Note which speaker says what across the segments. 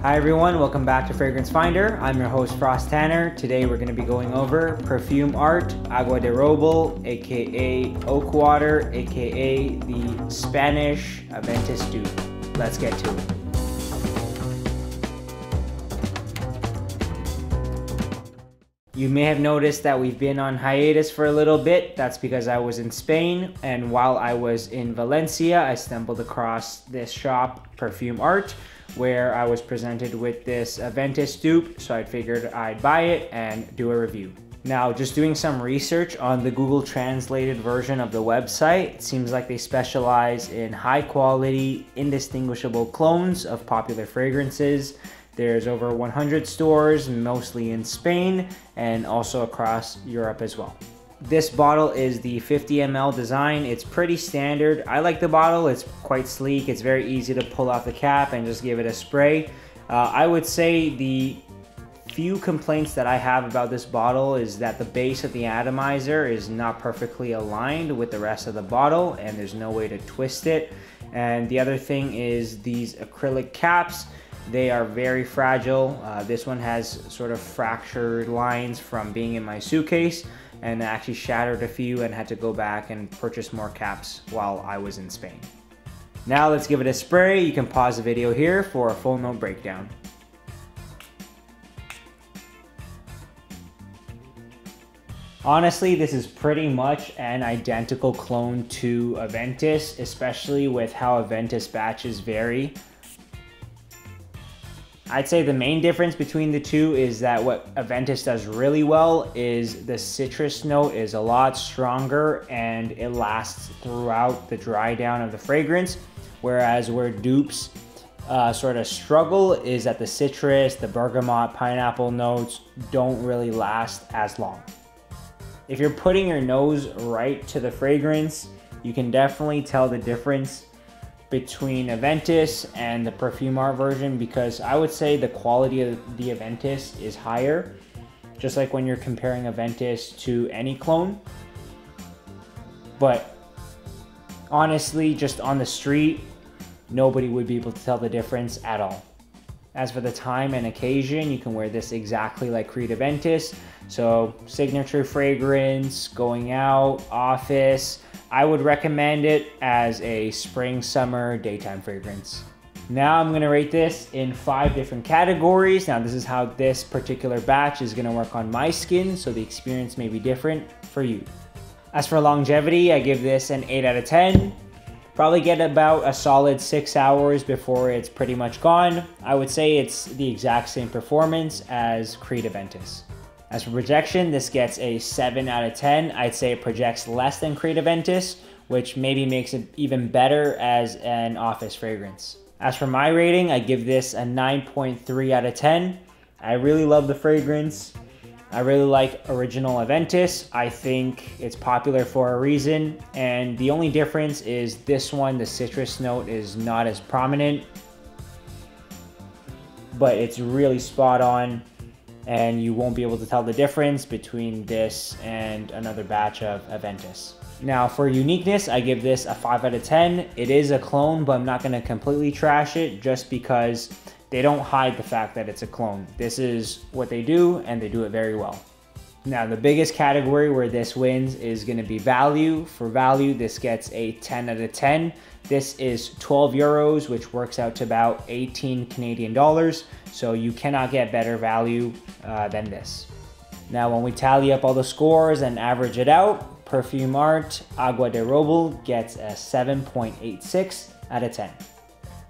Speaker 1: Hi everyone, welcome back to Fragrance Finder. I'm your host Frost Tanner. Today we're going to be going over Perfumarte Agua de Roble, aka Oak Water, aka the Spanish Aventus dupe. Let's get to it. You may have noticed that we've been on hiatus for a little bit. That's because I was in Spain, and while I was in Valencia, I stumbled across this shop, Perfumarte, where I was presented with this Aventus dupe, so I figured I'd buy it and do a review. Now, just doing some research on the Google translated version of the website, it seems like they specialize in high quality, indistinguishable clones of popular fragrances. There's over 100 stores, mostly in Spain and also across Europe as well. This bottle is the 50 ml design. It's pretty standard. I like the bottle. It's quite sleek. It's very easy to pull off the cap and just give it a spray. I would say the few complaints that I have about this bottle is that the base of the atomizer is not perfectly aligned with the rest of the bottle and there's no way to twist it. And the other thing is these acrylic caps. They are very fragile. This one has sort of fractured lines from being in my suitcase, and I actually shattered a few and had to go back and purchase more caps while I was in Spain. Now let's give it a spray. You can pause the video here for a full note breakdown. Honestly, this is pretty much an identical clone to Aventus, especially with how Aventus batches vary. I'd say the main difference between the two is that what Aventus does really well is the citrus note is a lot stronger and it lasts throughout the dry down of the fragrance, whereas where dupes sort of struggle is that the citrus, the bergamot, pineapple notes don't really last as long. If you're putting your nose right to the fragrance, you can definitely tell the difference between Aventus and the Perfumarte version, because I would say the quality of the Aventus is higher, just like when you're comparing Aventus to any clone. But honestly, just on the street, nobody would be able to tell the difference at all. As for the time and occasion, you can wear this exactly like Creed Aventus. So signature fragrance, going out, office. I would recommend it as a spring, summer, daytime fragrance. Now I'm gonna rate this in 5 different categories. Now this is how this particular batch is gonna work on my skin, so the experience may be different for you. As for longevity, I give this an 8 out of 10. Probably get about a solid 6 hours before it's pretty much gone. I would say it's the exact same performance as Creed Aventus. As for projection, this gets a 7 out of 10. I'd say it projects less than Creed Aventus, which maybe makes it even better as an office fragrance. As for my rating, I give this a 9.3 out of 10. I really love the fragrance. I really like original Aventus. I think it's popular for a reason. And the only difference is this one, the citrus note is not as prominent, but it's really spot on. And you won't be able to tell the difference between this and another batch of Aventus. Now for uniqueness, I give this a 5 out of 10. It is a clone, but I'm not gonna completely trash it just because they don't hide the fact that it's a clone. This is what they do, and they do it very well. Now the biggest category where this wins is gonna be value. For value, this gets a 10 out of 10. This is 12 euros, which works out to about 18 Canadian dollars. So you cannot get better value than this. Now, when we tally up all the scores and average it out, Perfumarte Agua de Roble gets a 7.86 out of 10.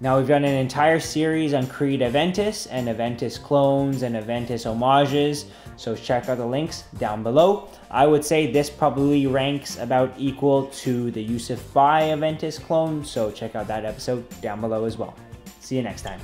Speaker 1: Now, we've done an entire series on Creed Aventus and Aventus clones and Aventus homages, so check out the links down below. I would say this probably ranks about equal to the Yusuf Bhai Aventus clone, so check out that episode down below as well. See you next time.